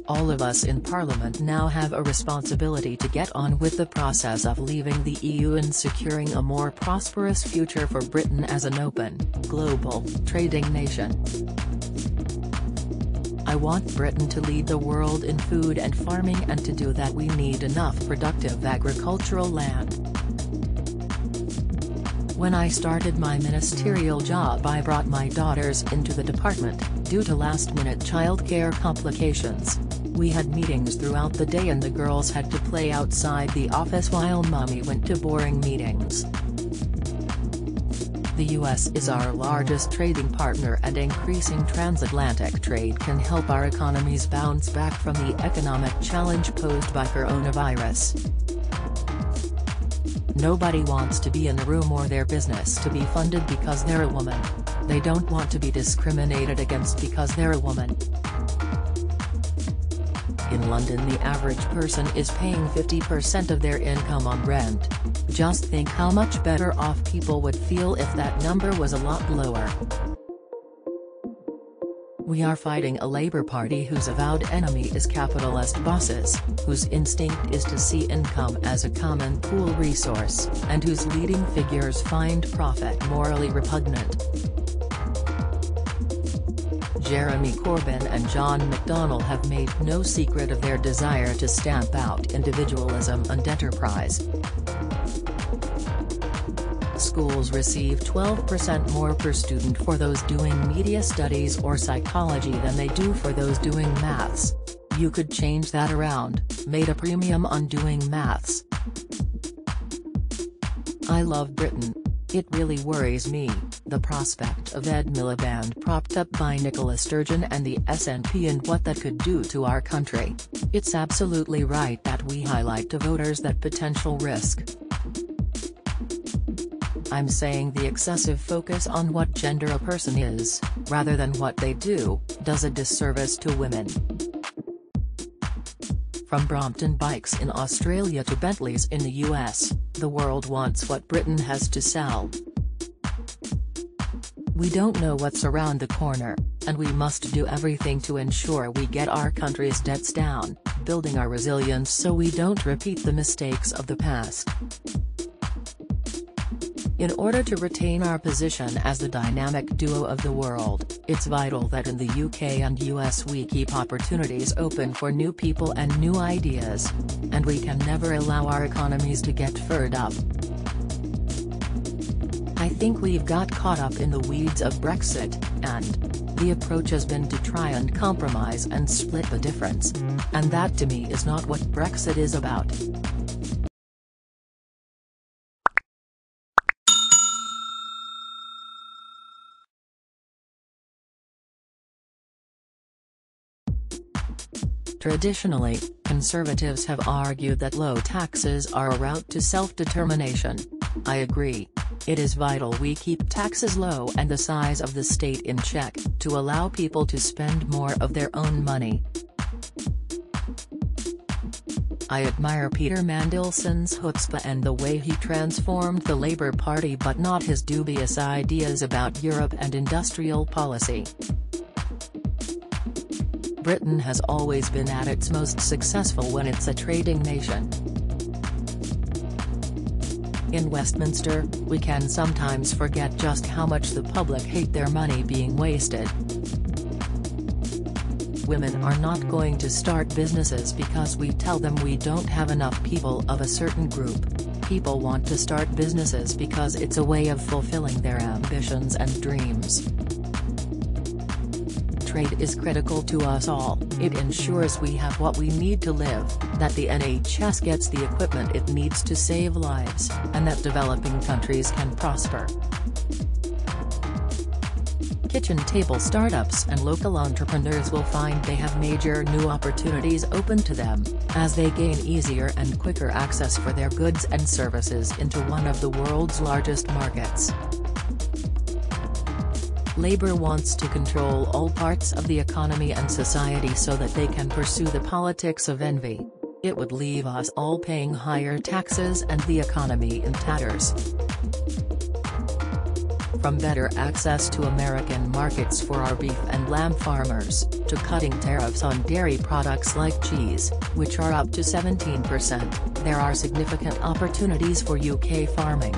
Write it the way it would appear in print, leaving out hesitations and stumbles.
All of us in Parliament now have a responsibility to get on with the process of leaving the EU and securing a more prosperous future for Britain as an open, global, trading nation. I want Britain to lead the world in food and farming, and to do that we need enough productive agricultural land. When I started my ministerial job, I brought my daughters into the department, due to last-minute childcare complications. We had meetings throughout the day and the girls had to play outside the office while mommy went to boring meetings. The US is our largest trading partner, and increasing transatlantic trade can help our economies bounce back from the economic challenge posed by coronavirus. Nobody wants to be in a room or their business to be funded because they're a woman. They don't want to be discriminated against because they're a woman. In London, the average person is paying 50% of their income on rent. Just think how much better off people would feel if that number was a lot lower. We are fighting a Labour Party whose avowed enemy is capitalist bosses, whose instinct is to see income as a common pool resource, and whose leading figures find profit morally repugnant. Jeremy Corbyn and John McDonnell have made no secret of their desire to stamp out individualism and enterprise. Schools receive 12% more per student for those doing media studies or psychology than they do for those doing maths. You could change that around, made a premium on doing maths. I love Britain. It really worries me, the prospect of Ed Miliband propped up by Nicola Sturgeon and the SNP and what that could do to our country. It's absolutely right that we highlight to voters that potential risk. I'm saying the excessive focus on what gender a person is, rather than what they do, does a disservice to women. From Brompton bikes in Australia to Bentleys in the US, the world wants what Britain has to sell. We don't know what's around the corner, and we must do everything to ensure we get our country's debts down, building our resilience so we don't repeat the mistakes of the past. In order to retain our position as the dynamic duo of the world, it's vital that in the UK and US we keep opportunities open for new people and new ideas. And we can never allow our economies to get furred up. I think we've got caught up in the weeds of Brexit, and the approach has been to try and compromise and split the difference. And that to me is not what Brexit is about. Traditionally, conservatives have argued that low taxes are a route to self-determination. I agree. It is vital we keep taxes low and the size of the state in check, to allow people to spend more of their own money. I admire Peter Mandelson's chutzpah and the way he transformed the Labour Party, but not his dubious ideas about Europe and industrial policy. Britain has always been at its most successful when it's a trading nation. In Westminster, we can sometimes forget just how much the public hate their money being wasted. Women are not going to start businesses because we tell them we don't have enough people of a certain group. People want to start businesses because it's a way of fulfilling their ambitions and dreams. Trade is critical to us all. It ensures we have what we need to live, that the NHS gets the equipment it needs to save lives, and that developing countries can prosper. Kitchen table startups and local entrepreneurs will find they have major new opportunities open to them, as they gain easier and quicker access for their goods and services into one of the world's largest markets. Labour wants to control all parts of the economy and society so that they can pursue the politics of envy. It would leave us all paying higher taxes and the economy in tatters. From better access to American markets for our beef and lamb farmers, to cutting tariffs on dairy products like cheese, which are up to 17%, there are significant opportunities for UK farming.